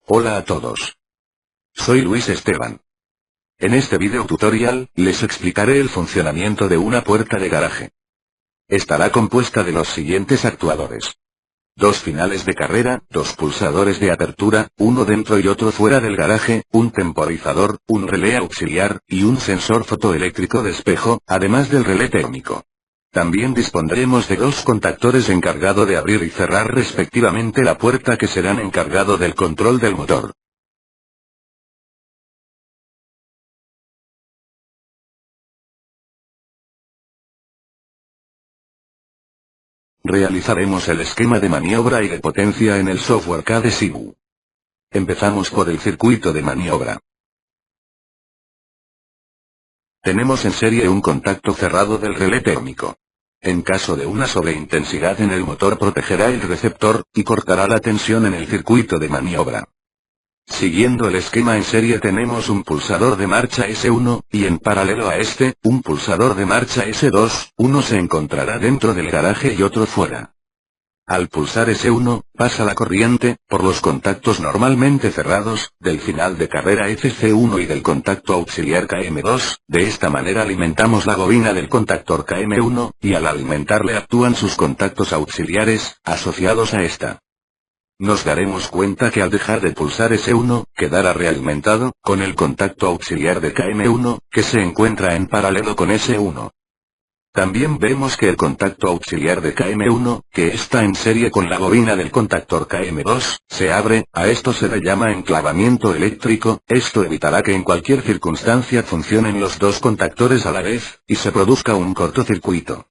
Hola a todos. Soy Luis Esteban. En este video tutorial, les explicaré el funcionamiento de una puerta de garaje. Estará compuesta de los siguientes actuadores. 2 finales de carrera, 2 pulsadores de apertura, uno dentro y otro fuera del garaje, un temporizador, un relé auxiliar, y un sensor fotoeléctrico de espejo, además del relé térmico. También dispondremos de 2 contactores encargados de abrir y cerrar respectivamente la puerta que serán encargados del control del motor. Realizaremos el esquema de maniobra y de potencia en el software CAD Sibu. Empezamos por el circuito de maniobra. Tenemos en serie un contacto cerrado del relé térmico. En caso de una sobreintensidad en el motor protegerá el receptor, y cortará la tensión en el circuito de maniobra. Siguiendo el esquema en serie tenemos un pulsador de marcha S1, y en paralelo a este, un pulsador de marcha S2, uno se encontrará dentro del garaje y otro fuera. Al pulsar S1, pasa la corriente, por los contactos normalmente cerrados, del final de carrera FC1 y del contacto auxiliar KM2, de esta manera alimentamos la bobina del contactor KM1, y al alimentarle actúan sus contactos auxiliares, asociados a esta. Nos daremos cuenta que al dejar de pulsar S1, quedará realimentado, con el contacto auxiliar de KM1, que se encuentra en paralelo con S1. También vemos que el contacto auxiliar de KM1, que está en serie con la bobina del contactor KM2, se abre, a esto se le llama enclavamiento eléctrico, esto evitará que en cualquier circunstancia funcionen los 2 contactores a la vez, y se produzca un cortocircuito.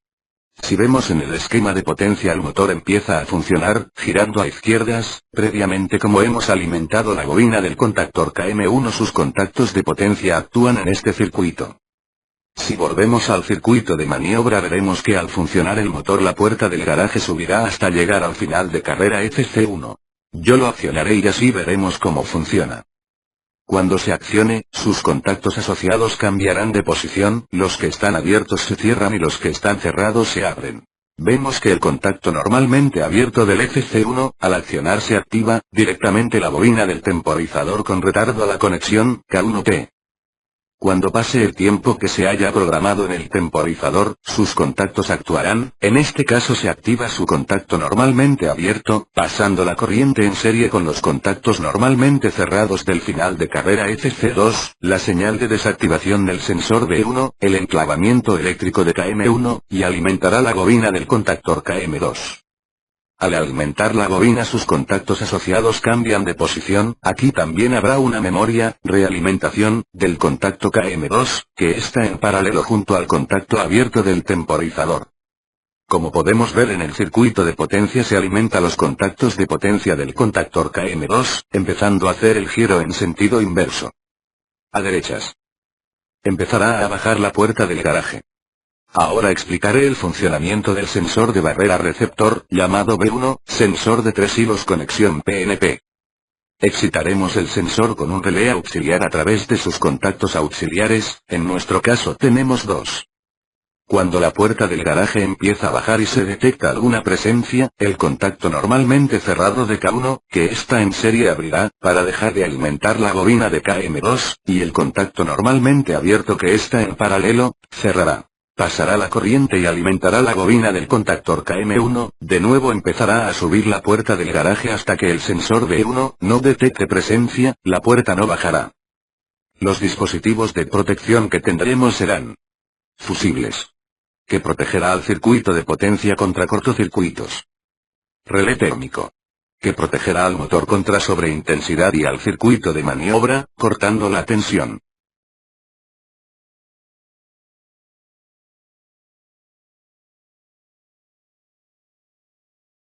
Si vemos en el esquema de potencia el motor empieza a funcionar, girando a izquierdas, previamente como hemos alimentado la bobina del contactor KM1 sus contactos de potencia actúan en este circuito. Si volvemos al circuito de maniobra veremos que al funcionar el motor la puerta del garaje subirá hasta llegar al final de carrera FC1. Yo lo accionaré y así veremos cómo funciona. Cuando se accione, sus contactos asociados cambiarán de posición, los que están abiertos se cierran y los que están cerrados se abren. Vemos que el contacto normalmente abierto del FC1, al accionar se activa, directamente la bobina del temporizador con retardo a la conexión, K1T. Cuando pase el tiempo que se haya programado en el temporizador, sus contactos actuarán, en este caso se activa su contacto normalmente abierto, pasando la corriente en serie con los contactos normalmente cerrados del final de carrera FC2, la señal de desactivación del sensor B1, el enclavamiento eléctrico de KM1, y alimentará la bobina del contactor KM2. Al alimentar la bobina sus contactos asociados cambian de posición, aquí también habrá una memoria, realimentación, del contacto KM2, que está en paralelo junto al contacto abierto del temporizador. Como podemos ver en el circuito de potencia se alimenta los contactos de potencia del contactor KM2, empezando a hacer el giro en sentido inverso. A derechas. Empezará a bajar la puerta del garaje. Ahora explicaré el funcionamiento del sensor de barrera receptor, llamado B1, sensor de 3 hilos conexión PNP. Excitaremos el sensor con un relé auxiliar a través de sus contactos auxiliares, en nuestro caso tenemos 2. Cuando la puerta del garaje empieza a bajar y se detecta alguna presencia, el contacto normalmente cerrado de K1, que está en serie abrirá, para dejar de alimentar la bobina de KM2, y el contacto normalmente abierto que está en paralelo, cerrará. Pasará la corriente y alimentará la bobina del contactor KM1, de nuevo empezará a subir la puerta del garaje hasta que el sensor B1 no detecte presencia, la puerta no bajará. Los dispositivos de protección que tendremos serán fusibles, que protegerá al circuito de potencia contra cortocircuitos. Relé térmico, que protegerá al motor contra sobreintensidad y al circuito de maniobra, cortando la tensión.